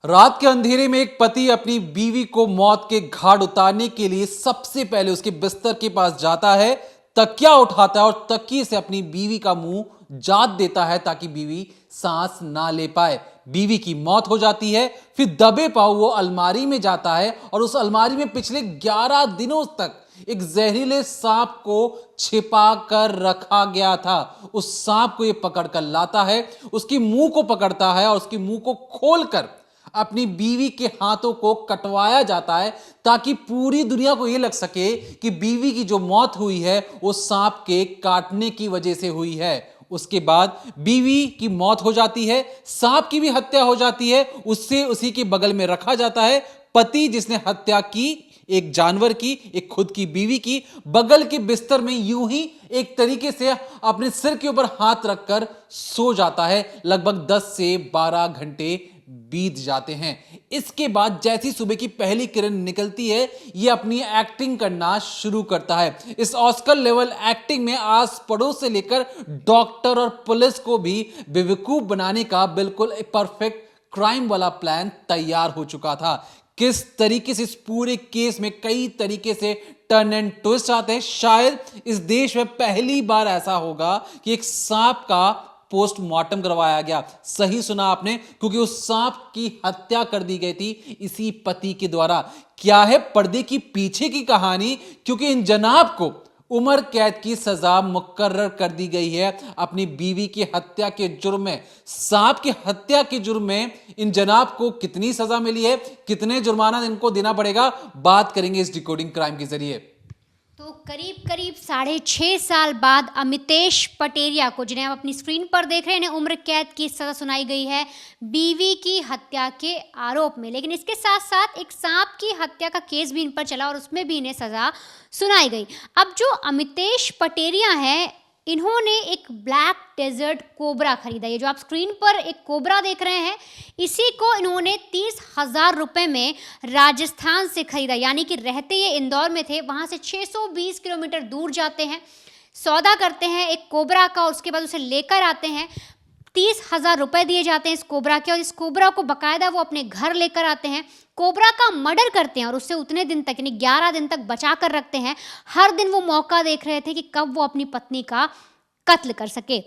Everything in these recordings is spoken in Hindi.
रात के अंधेरे में एक पति अपनी बीवी को मौत के घाट उतारने के लिए सबसे पहले उसके बिस्तर के पास जाता है, तकिया उठाता है और तकिए से अपनी बीवी का मुंह जात देता है ताकि बीवी सांस ना ले पाए। बीवी की मौत हो जाती है। फिर दबे पांव वो अलमारी में जाता है और उस अलमारी में पिछले 11 दिनों तक एक जहरीले सांप को छिपा कर रखा गया था। उस सांप को ये पकड़ कर लाता है, उसकी मुंह को पकड़ता है और उसकी मुंह को खोलकर अपनी बीवी के हाथों को कटवाया जाता है ताकि पूरी दुनिया को यह लग सके कि बीवी की जो मौत हुई है वो सांप के काटने की वजह से हुई है। उसके बाद बीवी की मौत हो जाती है, सांप की भी हत्या हो जाती है, उससे उसी के बगल में रखा जाता है पति जिसने हत्या की, एक जानवर की, एक खुद की बीवी की, बगल के बिस्तर में यूं ही एक तरीके से अपने सिर के ऊपर हाथ रखकर सो जाता है। लगभग 10 से 12 घंटे बीत जाते हैं। इसके बाद जैसी सुबह की पहली किरण निकलती है, यह अपनी एक्टिंग करना शुरू करता है। इस ऑस्कर लेवल एक्टिंग में आस पड़ोस से लेकर डॉक्टर और पुलिस को भी बेवकूफ बनाने का बिल्कुल एक परफेक्ट क्राइम वाला प्लान तैयार हो चुका था। किस तरीके से इस पूरे केस में कई तरीके से टर्न एंड ट्विस्ट आते हैं। शायद इस देश में पहली बार ऐसा होगा कि एक सांप का पोस्टमार्टम करवाया गया। सही सुना आपने, क्योंकि उस सांप की हत्या कर दी गई थी इसी पति के द्वारा। क्या है पर्दे की पीछे की कहानी? क्योंकि इन जनाब को उम्र कैद की सजा मुकर्रर कर दी गई है अपनी बीवी की हत्या के जुर्म में। सांप की हत्या के जुर्म में इन जनाब को कितनी सजा मिली है, कितने जुर्माना इनको देना पड़ेगा, बात करेंगे इस डिकोडिंग क्राइम के जरिए। तो करीब करीब 6.5 साल बाद अमितेश पटेरिया को, जिन्हें आप अपनी स्क्रीन पर देख रहे हैं, इन्हें उम्र कैद की सजा सुनाई गई है बीवी की हत्या के आरोप में। लेकिन इसके साथ साथ एक सांप की हत्या का केस भी इन पर चला और उसमें भी इन्हें सजा सुनाई गई। अब जो अमितेश पटेरिया हैं, इन्होंने एक ब्लैक डेजर्ट कोबरा खरीदा। ये जो आप स्क्रीन पर एक कोबरा देख रहे हैं, इसी को इन्होंने 30,000 रुपये में राजस्थान से खरीदा। यानी कि रहते ये इंदौर में थे, वहाँ से 620 किलोमीटर दूर जाते हैं, सौदा करते हैं एक कोबरा का, उसके बाद उसे लेकर आते हैं। 30,000 रुपये दिए जाते हैं इस कोबरा के, और इस कोबरा को बाकायदा वो अपने घर लेकर आते हैं। कोबरा का मर्डर करते हैं और उससे उतने दिन तक, यानी 11 दिन तक बचा कर रखते हैं। हर दिन वो मौका देख रहे थे कि कब वो अपनी पत्नी का कत्ल कर सके।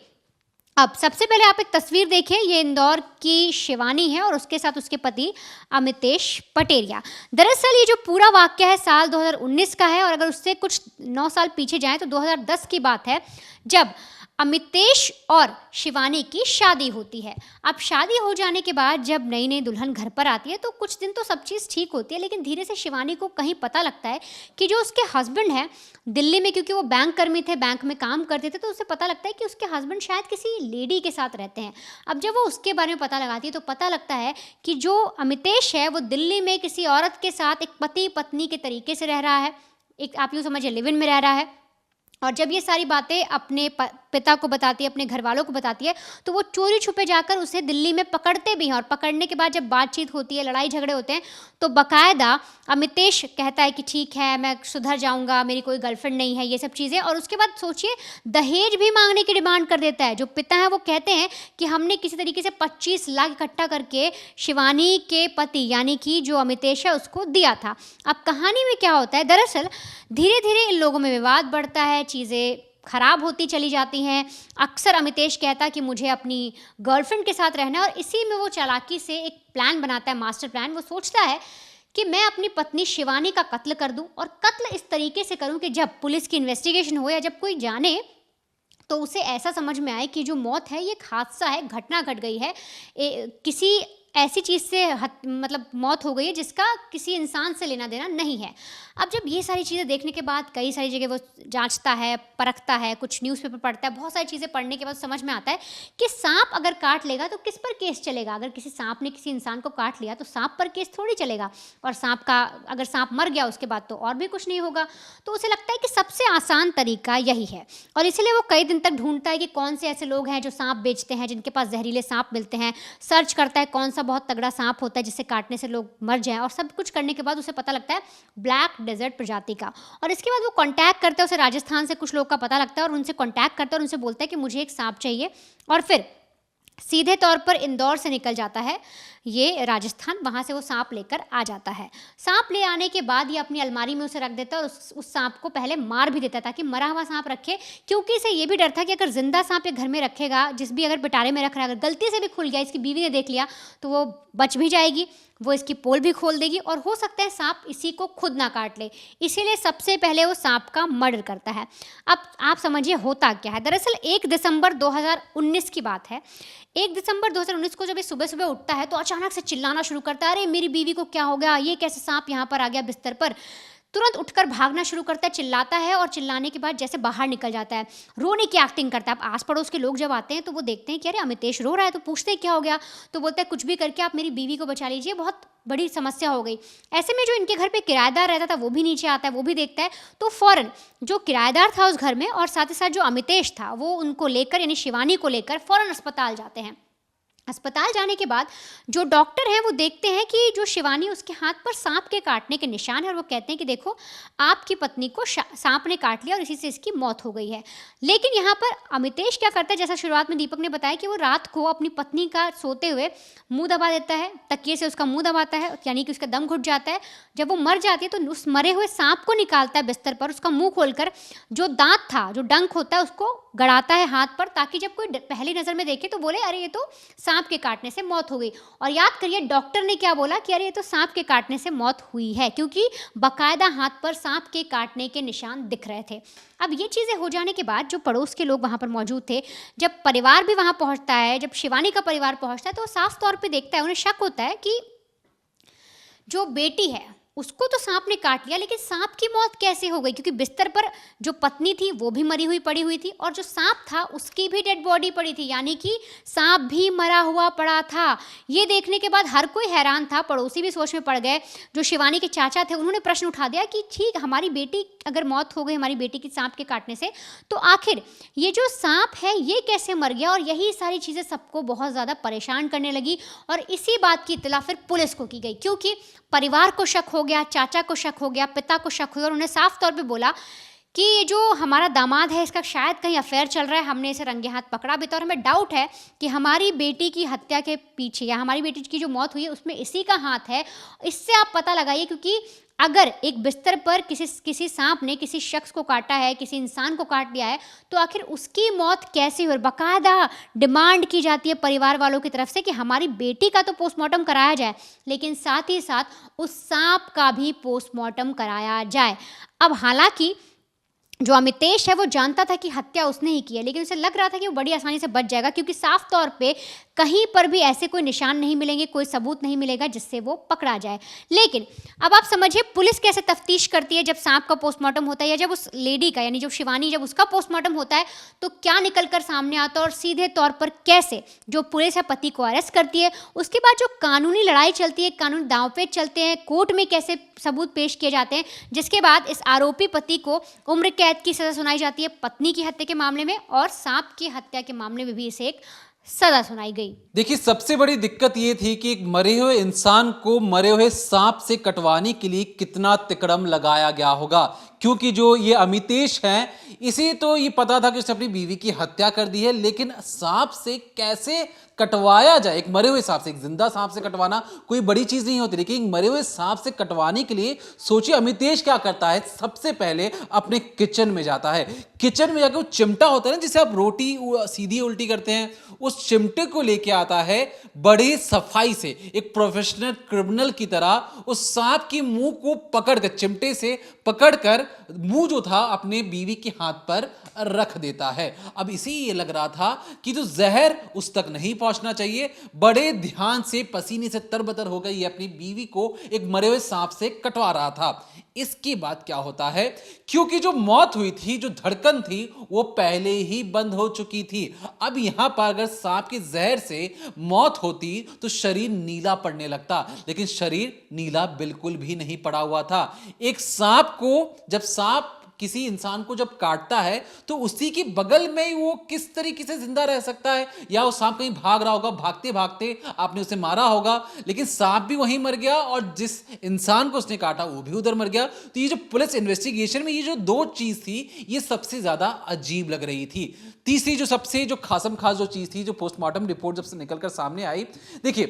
अब सबसे पहले आप एक तस्वीर देखिए, ये इंदौर की शिवानी है और उसके साथ उसके पति अमितेश पटेरिया। दरअसल ये जो पूरा वाक्य है साल 2019 का है, और अगर उससे कुछ 9 साल पीछे जाएं तो 2010 की बात है, जब अमितेश और शिवानी की शादी होती है। अब शादी हो जाने के बाद जब नई नई दुल्हन घर पर आती है तो कुछ दिन तो सब चीज़ ठीक होती है, लेकिन धीरे से शिवानी को कहीं पता लगता है कि जो उसके हस्बैंड हैं दिल्ली में, क्योंकि वो बैंक कर्मी थे, बैंक में काम करते थे, तो उसे पता लगता है कि उसके हस्बैंड शायद किसी लेडी के साथ रहते हैं। अब जब वो उसके बारे में पता लगाती है तो पता लगता है कि जो अमितेश है वो दिल्ली में किसी औरत के साथ एक पति पत्नी के तरीके से रह रहा है, एक आप यूँ समझिए लिव इन में रह रहा है। और जब ये सारी बातें अपने पिता को बताती है, अपने घर वालों को बताती है, तो वो चोरी छुपे जाकर उसे दिल्ली में पकड़ते भी हैं। और पकड़ने के बाद जब बातचीत होती है, लड़ाई झगड़े होते हैं, तो बाकायदा अमितेश कहता है कि ठीक है, मैं सुधर जाऊंगा, मेरी कोई गर्लफ्रेंड नहीं है, ये सब चीज़ें। और उसके बाद सोचिए, दहेज भी मांगने की डिमांड कर देता है। जो पिता है वो कहते हैं कि हमने किसी तरीके से 25 लाख इकट्ठा करके शिवानी के पति यानी कि जो अमितेश है उसको दिया था। अब कहानी में क्या होता है, दरअसल धीरे धीरे इन लोगों में विवाद बढ़ता है, चीज़ें खराब होती चली जाती हैं। अक्सर अमितेश कहता है कि मुझे अपनी गर्लफ्रेंड के साथ रहना है, और इसी में वो चालाकी से एक प्लान बनाता है, मास्टर प्लान। वो सोचता है कि मैं अपनी पत्नी शिवानी का कत्ल कर दूं, और कत्ल इस तरीके से करूं कि जब पुलिस की इन्वेस्टिगेशन हो या जब कोई जाने तो उसे ऐसा समझ में आए कि जो मौत है ये एक हादसा है, घटना घट गई है, किसी ऐसी चीज़ से मतलब मौत हो गई है जिसका किसी इंसान से लेना देना नहीं है। अब जब ये सारी चीज़ें देखने के बाद कई सारी जगह वो जांचता है, परखता है, कुछ न्यूज़पेपर पढ़ता है, बहुत सारी चीज़ें पढ़ने के बाद समझ में आता है कि सांप अगर काट लेगा तो किस पर केस चलेगा। अगर किसी सांप ने किसी इंसान को काट लिया तो सांप पर केस थोड़ी चलेगा, और अगर सांप मर गया उसके बाद तो और भी कुछ नहीं होगा। तो उसे लगता है कि सबसे आसान तरीका यही है, और इसीलिए वो कई दिन तक ढूंढता है कि कौन से ऐसे लोग हैं जो सांप बेचते हैं, जिनके पास जहरीले सांप मिलते हैं। सर्च करता है कौन सा बहुत तगड़ा सांप होता है जिसे काटने से लोग मर जाएं, और सब कुछ करने के बाद उसे पता लगता है ब्लैक डेजर्ट प्रजाति का। और इसके बाद वो कांटेक्ट करता है, उसे राजस्थान से कुछ लोग का पता लगता है और उनसे कांटेक्ट करता है और उनसे बोलता है कि मुझे एक सांप चाहिए। और फिर सीधे तौर पर इंदौर से निकल जाता है ये राजस्थान, वहाँ से वो सांप लेकर आ जाता है। सांप ले आने के बाद ये अपनी अलमारी में उसे रख देता है और उस सांप को पहले मार भी देता है ताकि मरा हुआ सांप रखे, क्योंकि इसे ये भी डर था कि अगर जिंदा सांप ये घर में रखेगा, जिस भी अगर पिटारे में रख रहा है, अगर गलती से भी खुल गया, इसकी बीवी ने देख लिया तो वो बच भी जाएगी, वो इसकी पोल भी खोल देगी और हो सकता है सांप इसी को खुद ना काट ले। इसीलिए सबसे पहले वो सांप का मर्डर करता है। अब आप समझिए होता क्या है। दरअसल 1 दिसंबर 2019 की बात है। 1 दिसंबर 2019 को जब ये सुबह सुबह उठता है तो अचानक से चिल्लाना शुरू करता है, अरे मेरी बीवी को क्या हो गया, ये कैसे सांप यहाँ पर आ गया बिस्तर पर। तुरंत उठकर भागना शुरू करता है, चिल्लाता है और चिल्लाने के बाद जैसे बाहर निकल जाता है, रोने की एक्टिंग करता है। अब आस पड़ोस के लोग जब आते हैं तो वो देखते हैं कि अरे अमितेश रो रहा है, तो पूछते हैं क्या हो गया, तो बोलता है कुछ भी करके आप मेरी बीवी को बचा लीजिए, बहुत बड़ी समस्या हो गई। ऐसे में जो इनके घर पे किराएदार रहता था वो भी नीचे आता है, वो भी देखता है, तो फौरन जो किराएदार था उस घर में और साथ ही साथ जो अमितेश था वो उनको लेकर यानी शिवानी को लेकर फौरन अस्पताल जाते हैं। अस्पताल जाने के बाद जो डॉक्टर हैं वो देखते हैं कि जो शिवानी, उसके हाथ पर सांप के काटने के निशान है और वो कहते हैं कि देखो आपकी पत्नी को सांप ने काट लिया और इसी से इसकी मौत हो गई है। लेकिन यहाँ पर अमितेश क्या करता है, जैसा शुरुआत में दीपक ने बताया कि वो रात को अपनी पत्नी का सोते हुए मुंह दबा देता है, तकिए से उसका मुंह दबाता है, यानी कि उसका दम घुट जाता है। जब वो मर जाती है तो उस मरे हुए सांप को निकालता है बिस्तर पर, उसका मुंह खोलकर जो दांत था, जो डंक होता है, उसको गड़ाता है हाथ पर, ताकि जब कोई पहली नज़र में देखे तो बोले अरे ये तो सांप के काटने से मौत हो गई। और याद करिए डॉक्टर ने क्या बोला कि अरे ये तो सांप के काटने से मौत हुई है, क्योंकि बाकायदा हाथ पर सांप के काटने के निशान दिख रहे थे। अब ये चीज़ें हो जाने के बाद जो पड़ोस के लोग वहाँ पर मौजूद थे, जब परिवार भी वहाँ पहुँचता है, जब शिवानी का परिवार पहुँचता है, तो साफ तौर पर देखता है, उन्हें शक होता है कि जो बेटी है उसको तो सांप ने काट लिया, लेकिन सांप की मौत कैसे हो गई, क्योंकि बिस्तर पर जो पत्नी थी वो भी मरी हुई पड़ी हुई थी और जो सांप था उसकी भी डेड बॉडी पड़ी थी, यानी कि सांप भी मरा हुआ पड़ा था। ये देखने के बाद हर कोई हैरान था, पड़ोसी भी सोच में पड़ गए। जो शिवानी के चाचा थे उन्होंने प्रश्न उठा दिया कि ठीक हमारी बेटी अगर मौत हो गई, हमारी बेटी की सांप के काटने से, तो आखिर ये जो सांप है ये कैसे मर गया। और यही सारी चीज़ें सबको बहुत ज़्यादा परेशान करने लगी और इसी बात की इत्तला फिर पुलिस को की गई, क्योंकि परिवार को शक हो गया, चाचा को शक हो गया, पिता को शक हुआ और उन्हें साफ तौर पे बोला कि ये जो हमारा दामाद है इसका शायद कहीं अफेयर चल रहा है, हमने इसे रंगे हाथ पकड़ा भी था और हमें डाउट है कि हमारी बेटी की हत्या के पीछे या हमारी बेटी की जो मौत हुई है उसमें इसी का हाथ है। इससे आप पता लगाइए, क्योंकि अगर एक बिस्तर पर किसी सांप ने किसी शख्स को काटा है, किसी इंसान को काट लिया है, तो आखिर उसकी मौत कैसे हुई। बाकायदा डिमांड की जाती है परिवार वालों की तरफ से कि हमारी बेटी का तो पोस्टमार्टम कराया जाए, लेकिन साथ ही साथ उस सांप का भी पोस्टमार्टम कराया जाए। अब हालांकि जो अमितेश है वो जानता था कि हत्या उसने ही की है, लेकिन उसे लग रहा था कि वो बड़ी आसानी से बच जाएगा, क्योंकि साफ तौर पे कहीं पर भी ऐसे कोई निशान नहीं मिलेंगे, कोई सबूत नहीं मिलेगा जिससे वो पकड़ा जाए। लेकिन अब आप समझिए पुलिस कैसे तफ्तीश करती है जब सांप का पोस्टमार्टम होता है, या जब उस लेडी का यानी जो शिवानी जब उसका पोस्टमार्टम होता है तो क्या निकल कर सामने आता है और सीधे तौर पर कैसे जो पुलिस है पति को अरेस्ट करती है। उसके बाद जो कानूनी लड़ाई चलती है, कानूनी दांवपेच चलते हैं, कोर्ट में कैसे सबूत पेश किए जाते हैं, जिसके बाद इस आरोपी पति को उम्र कैद की सज़ा सुनाई जाती है पत्नी की हत्या के मामले में, और सांप की हत्या के मामले में भी इसे एक सजा सुनाई गई। देखिए सबसे बड़ी दिक्कत ये थी कि एक मरे हुए इंसान को मरे हुए सांप से कटवाने के लिए कितना तिकड़म लगाया गया होगा, क्योंकि जो ये अमितेश हैं इसे तो ये पता था कि उसने अपनी बीवी की हत्या कर दी है, लेकिन सांप से कैसे कटवाया जाए। एक मरे हुए सांप से, एक जिंदा सांप से कटवाना कोई बड़ी चीज नहीं होती, लेकिन एक मरे हुए सांप से कटवाने के लिए सोचिए अमितेश क्या करता है। सबसे पहले अपने किचन में जाता है, किचन में जाकर वो चिमटा होता है ना जिसे आप रोटी सीधी उल्टी करते हैं, उस चिमटे को लेके आता है बड़ी सफाई से, एक प्रोफेशनल क्रिमिनल की तरह उस सांप की मुंह को पकड़कर, चिमटे से पकड़कर मुंह जो था अपने बीवी के हाथ पर रख देता है। अब इसी ये लग रहा था कि जो जहर उस तक नहीं पहुंचना चाहिए, बड़े ध्यान से पसीने से तरबतर हो गई, अपनी बीवी को एक मरे हुए सांप से कटवा रहा था। इसके बाद क्या होता है, क्योंकि जो मौत हुई थी, जो धड़कन थी वो पहले ही बंद हो चुकी थी। अब यहां पर अगर सांप के जहर से मौत होती तो शरीर नीला पड़ने लगता, लेकिन शरीर नीला बिल्कुल भी नहीं पड़ा हुआ था। एक सांप को जब सांप किसी इंसान को जब काटता है तो उसी के बगल में ही वो किस तरीके से जिंदा रह सकता है? या वो सांप कहीं भाग रहा होगा, भागते भागते आपने उसे मारा होगा, लेकिन सांप भी वहीं मर गया और जिस इंसान को उसने काटा वो भी उधर मर गया। तो ये जो पुलिस इन्वेस्टिगेशन में ये जो दो चीज थी, ये सबसे ज्यादा अजीब लग रही थी। तीसरी जो सबसे जो खासम खास जो चीज थी, जो पोस्टमार्टम रिपोर्ट जब से निकलकर सामने आई, देखिए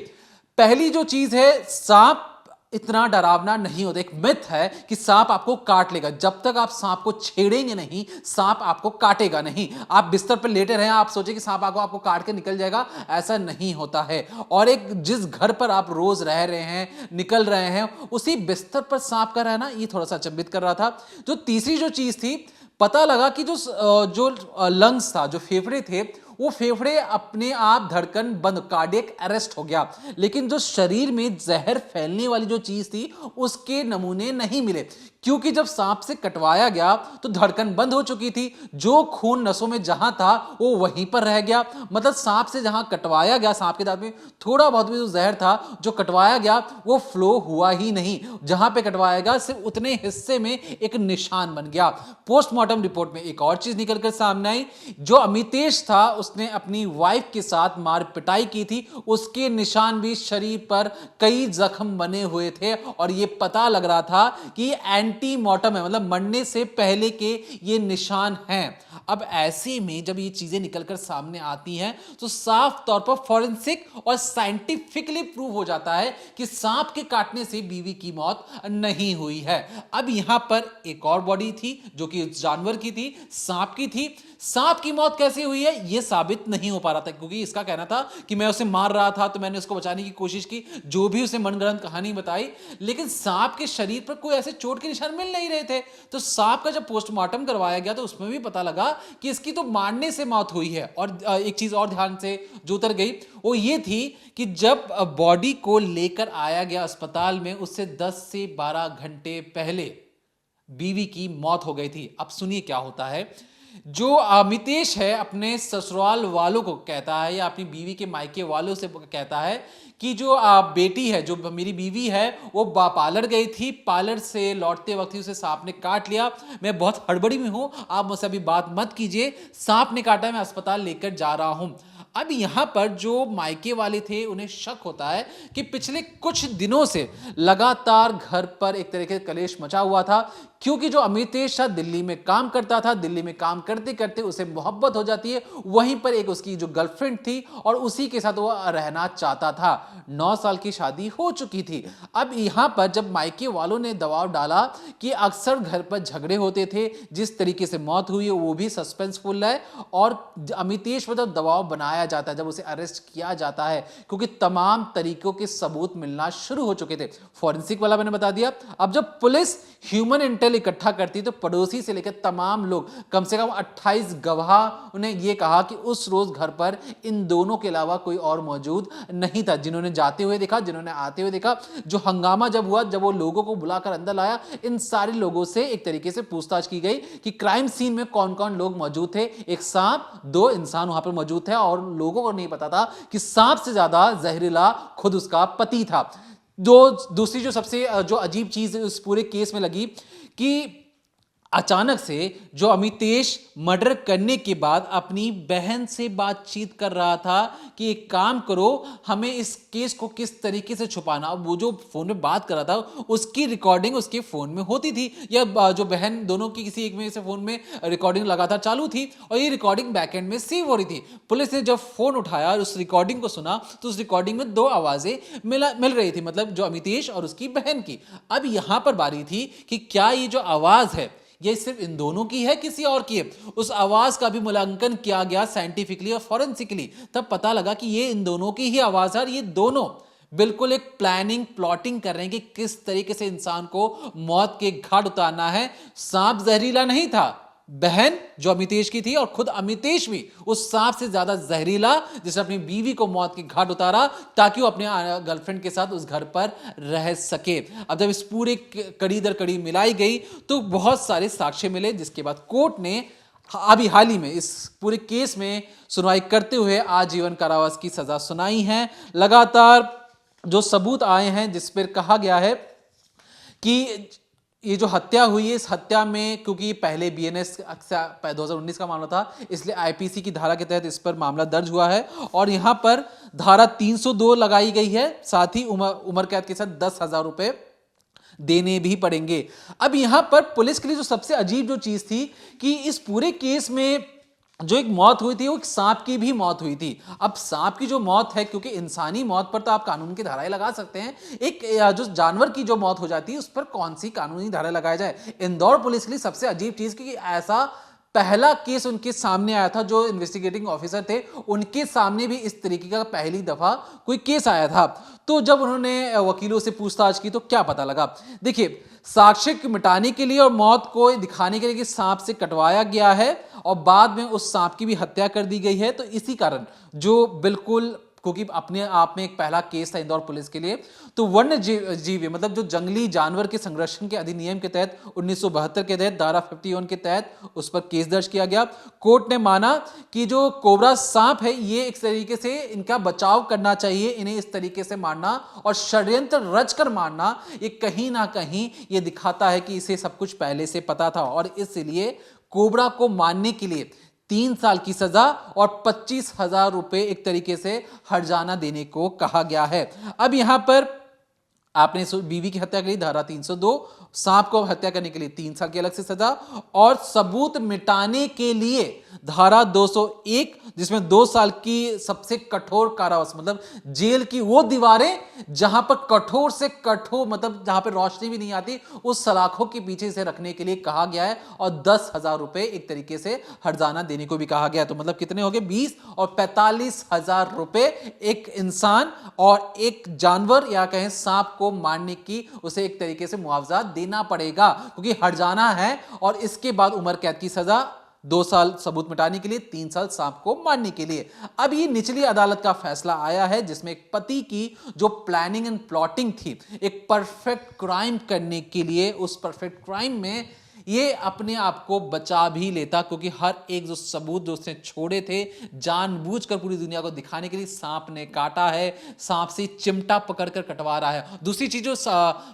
पहली जो चीज है, सांप इतना डरावना नहीं होता। एक मिथ है कि सांप आपको काट लेगा। जब तक आप सांप को छेड़ेंगे नहीं, सांप आपको काटेगा नहीं। आप बिस्तर पर लेटे रहें, आप सोचे कि सांप आपको काट के निकल जाएगा, ऐसा नहीं होता है। और एक जिस घर पर आप रोज रह रहे हैं, निकल रहे हैं, उसी बिस्तर पर सांप का रहना ये थोड़ा सा अचंभित कर रहा था। जो तीसरी जो चीज थी, पता लगा कि जो लंग्स था, जो फेफड़े थे, वो फेफड़े अपने आप धड़कन बंद, कार्डियक अरेस्ट हो गया, लेकिन जो शरीर में जहर फैलने वाली जो चीज थी उसके नमूने नहीं मिले, क्योंकि जब सांप से कटवाया गया तो धड़कन बंद हो चुकी थी। जो खून नसों में जहां था वो वहीं पर रह गया। मतलब सांप से जहां कटवाया गया, सांप के दांत में थोड़ा बहुत भी जो जहर था जो कटवाया गया वो फ्लो हुआ ही नहीं। जहां पे कटवाया गया सिर्फ उतने हिस्से में एक निशान बन गया। पोस्टमार्टम रिपोर्ट में एक और चीज निकलकर सामने आई। जो अमितेश था उसने अपनी वाइफ के साथ मार पिटाई की थी, उसके निशान भी शरीर पर कई जख्म बने हुए थे और यह पता लग रहा था कि एंटी मॉर्टम है, मतलब मरने से पहले के ये निशान हैं। अब ऐसे में जब ये चीजें निकलकर सामने आती हैं तो साफ तौर पर फॉरेंसिक और साइंटिफिकली प्रूव हो जाता है कि सांप के काटने से बीवी की मौत नहीं हुई है। अब यहां पर एक और बॉडी थी जो कि जानवर की थी, सांप की थी। सांप की मौत कैसे हुई है यह साबित नहीं हो पा रहा था, क्योंकि इसका कहना था कि मैं उसे मार रहा था तो मैंने उसको बचाने की कोशिश की, जो भी उसे मनगढ़ंत कहानी बताई, लेकिन सांप के शरीर पर कोई ऐसे चोट के निशान मिल नहीं रहे थे। तो सांप का जब पोस्टमार्टम करवाया गया तो उसमें भी पता लगा कि इसकी तो मारने से मौत हुई है। और एक चीज और ध्यान से जो उतर गई वो ये थी कि जब बॉडी को लेकर आया गया अस्पताल में, उससे 10 से 12 घंटे पहले बीवी की मौत हो गई थी। अब सुनिए क्या होता है। जो अमितेश है अपने ससुराल वालों को कहता है या अपनी बीवी के मायके वालों से कहता है कि जो बेटी है, जो मेरी बीवी है, वो पार्लर गई थी, पार्लर से लौटते वक्त ही उसे सांप ने काट लिया। मैं बहुत हड़बड़ी में हूं, आप मुझसे अभी बात मत कीजिए, सांप ने काटा, मैं अस्पताल लेकर जा रहा हूं। अब यहां पर जो मायके वाले थे उन्हें शक होता है कि पिछले कुछ दिनों से लगातार घर पर एक तरह के कलेश मचा हुआ था, क्योंकि जो अमितेश था दिल्ली में काम करता था, दिल्ली में काम करते करते उसे मोहब्बत हो जाती है, वहीं पर एक उसकी जो गर्लफ्रेंड थी और उसी के साथ वो रहना चाहता था। 9 साल की शादी हो चुकी थी। अब यहां पर जब मायके वालों ने दबाव डाला कि अक्सर घर पर झगड़े होते थे, जिस तरीके से मौत हुई है वो भी सस्पेंसफुल है, और अमितेश पर जब दबाव बनाया जाता है, जब उसे अरेस्ट किया जाता है, क्योंकि तमाम तरीकों के सबूत मिलना शुरू हो चुके थे। फॉरेंसिक वाला मैंने बता दिया। अब जब पुलिस ह्यूमन इंटेलिजेंस इकट्ठा करती तो पड़ोसी से लेकर तमाम लोग, कम से कम 28 गवाह, उन्हें यह कहा कि उस रोज घर पर इन दोनों के अलावा कोई और मौजूद नहीं था। जिन्होंने जाते हुए देखा, जिन्होंने आते हुए देखा, जो हंगामा जब हुआ, जब वो लोगों को बुलाकर अंदर लाया, इन सारे लोगों से एक तरीके से पूछताछ की गई कि क्राइम सीन में कौन कौन लोग मौजूद थे। एक सांप, 2 इंसान वहां पर मौजूद थे और लोगों को नहीं पता था कि सांप से ज्यादा जहरीला खुद उसका पति था। दूसरी जो सबसे जो अजीब चीज इस पूरे केस में लगी कि अचानक से जो अमितेश मर्डर करने के बाद अपनी बहन से बातचीत कर रहा था कि एक काम करो, हमें इस केस को किस तरीके से छुपाना। वो जो फोन में बात कर रहा था उसकी रिकॉर्डिंग उसके फोन में होती थी, या जो बहन दोनों की किसी एक में से फोन में रिकॉर्डिंग लगातार चालू थी और ये रिकॉर्डिंग बैकएंड में सेव हो रही थी। पुलिस ने जब फोन उठाया और उस रिकॉर्डिंग को सुना तो उस रिकॉर्डिंग में 2 आवाजें मिल रही थी, मतलब जो अमितेश और उसकी बहन की। अब यहां पर बारी थी कि क्या ये जो आवाज है ये सिर्फ इन दोनों की है, किसी और की है। उस आवाज का भी मूल्यांकन किया गया साइंटिफिकली और फॉरेंसिकली, तब पता लगा कि ये इन दोनों की ही आवाज है और ये दोनों बिल्कुल एक प्लानिंग कर रहे हैं कि किस तरीके से इंसान को मौत के घाट उतारना है। सांप जहरीला नहीं था, बहन जो अमितेश की थी और खुद अमितेश भी उस सांप से ज्यादा जहरीला, जिसने अपनी बीवी को मौत के घाट उतारा ताकि वो अपने गर्लफ्रेंड के साथ उस घर पर रह सके। अब जब इस पूरे कड़ी दर कड़ी मिलाई गई तो बहुत सारे साक्ष्य मिले, जिसके बाद कोर्ट ने अभी हाल ही में इस पूरे केस में सुनवाई करते हुए आजीवन कारावास की सजा सुनाई है। लगातार जो सबूत आए हैं जिस पर कहा गया है कि ये जो हत्या हुई है, इस हत्या में क्योंकि पहले बीएनएस 2019 का मामला था, इसलिए आईपीसी की धारा के तहत इस पर मामला दर्ज हुआ है और यहां पर धारा 302 लगाई गई है। साथ ही उम्र कैद के साथ 10,000 रुपए देने भी पड़ेंगे। अब यहां पर पुलिस के लिए जो सबसे अजीब जो चीज थी कि इस पूरे केस में जो एक मौत हुई थी वो एक सांप की भी मौत हुई थी। अब सांप की जो मौत है, क्योंकि इंसानी मौत पर तो आप कानून की धाराएं लगा सकते हैं, एक जो जानवर की जो मौत हो जाती है उस पर कौन सी कानूनी धारा लगाया जाए। इंदौर पुलिस के लिए सबसे अजीब चीज कि ऐसा पहला केस उनके सामने आया था, जो इन्वेस्टिगेटिंग ऑफिसर थे उनके सामने भी इस तरीके का पहली दफा कोई केस आया था। तो जब उन्होंने वकीलों से पूछताछ की तो क्या पता लगा, देखिए साक्ष्य मिटाने के लिए और मौत को दिखाने के लिए कि सांप से कटवाया गया है और बाद में उस सांप की भी हत्या कर दी गई है। तो इसी कारण जो बिल्कुल, क्योंकि अपने आप में एक पहला केस था इंदौर पुलिस के लिए, तो वन्य जीव मतलब जो जंगली जानवर के संरक्षण के अधिनियम के तहत 1972 के तहत धारा 51 के तहत उस पर केस दर्ज किया गया। कोर्ट ने माना कि जो कोबरा सांप है ये एक तरीके से इनका बचाव करना चाहिए, इन्हें इस तरीके से मारना और षड्यंत्र रचकर मारना ये कहीं ना कहीं ये दिखाता है कि इसे सब कुछ पहले से पता था और इसलिए कोबरा को मारने के लिए 3 साल की सजा और 25,000 रुपए एक तरीके से हर्जाना देने को कहा गया है। अब यहां पर आपने बीवी की हत्या के लिए धारा 302, सांप को हत्या करने के लिए 3 साल की अलग से सजा और सबूत मिटाने के लिए धारा 201 जिसमें 2 साल की सबसे कठोर कारावास मतलब जेल की वो दीवारें जहां पर कठोर से कठोर मतलब जहां पर रोशनी भी नहीं आती उस सलाखों के पीछे से रखने के लिए कहा गया है और 10,000 रुपए एक तरीके से हर्जाना देने को भी कहा गया। तो मतलब कितने हो गए 20 और 45,000 रुपए एक इंसान और एक जानवर या कहें सांप को मारने की उसे एक तरीके से मुआवजा देना पड़ेगा, क्योंकि हर्जाना है और इसके बाद उम्र कैद की सजा 2 साल सबूत मिटाने के लिए, 3 साल सांप को मारने के लिए। अब ये निचली अदालत का फैसला आया है जिसमें एक पति की जो प्लानिंग एंड प्लॉटिंग थी एक परफेक्ट क्राइम करने के लिए, उस परफेक्ट क्राइम में ये अपने आप को बचा भी लेता, क्योंकि हर एक जो सबूत जो उसने छोड़े थे जानबूझकर पूरी दुनिया को दिखाने के लिए सांप ने काटा है, सांप से चिमटा पकड़कर कटवा रहा है। दूसरी चीज जो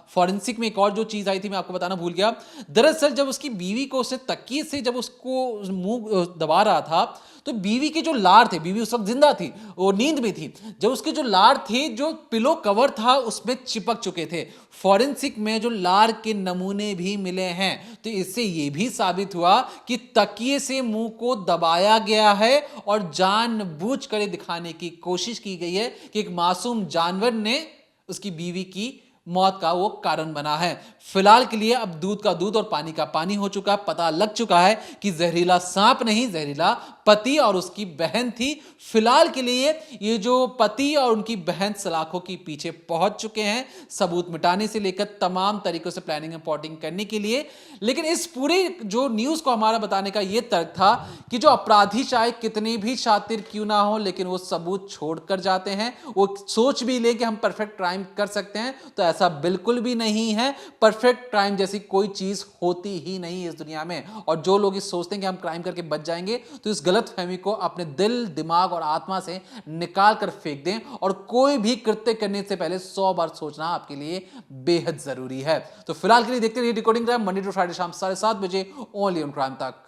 फॉरेंसिक में एक और जो चीज आई थी मैं आपको बताना भूल गया, दरअसल जब उसकी बीवी को उससे तकिए से जब उसको मुंह दबा रहा था तो बीवी के जो लार थे, बीवी उस वक्त जिंदा थी, वो नींद में थी, जब उसके जो लार थे जो पिलो कवर था उसमें चिपक चुके थे। फॉरेंसिक में जो लार के नमूने भी मिले हैं तो इससे यह भी साबित हुआ कि तकिए से मुंह को दबाया गया है और जानबूझकर दिखाने की कोशिश की गई है कि एक मासूम जानवर ने उसकी बीवी की मौत का वो कारण बना है। फिलहाल के लिए अब दूध का दूध और पानी का पानी हो चुका, पता लग चुका है कि जहरीला सांप नहीं, जहरीला पति और उसकी बहन थी। फिलहाल के लिए ये जो पति और उनकी बहन सलाखों के पीछे पहुंच चुके हैं सबूत मिटाने से लेकर तमाम तरीकों से प्लानिंग एंड प्लॉटिंग करने के लिए। लेकिन इस पूरे जो न्यूज को हमारा बताने का ये तर्क था कि जो अपराधी चाहे कितने भी शातिर क्यों ना हो लेकिन वो सबूत छोड़कर जाते हैं, वो सोच भी ले कि हम परफेक्ट क्राइम कर सकते हैं, तो ऐसा बिल्कुल भी नहीं है। परफेक्ट क्राइम जैसी कोई चीज होती ही नहीं इस दुनिया में। और जो लोग इस सोचते हैं कि हम क्राइम करके बच जाएंगे तो इस गलतफहमी को अपने दिल, दिमाग और आत्मा से निकाल कर फेंक दें और कोई भी कृत्य करने से पहले 100 बार सोचना आपके लिए बेहद जरूरी है। तो फिलहाल के लिए देखते रहिए decoding crime, Monday to Friday शाम 7:30 बजे ओनली ऑन क्राइम तक।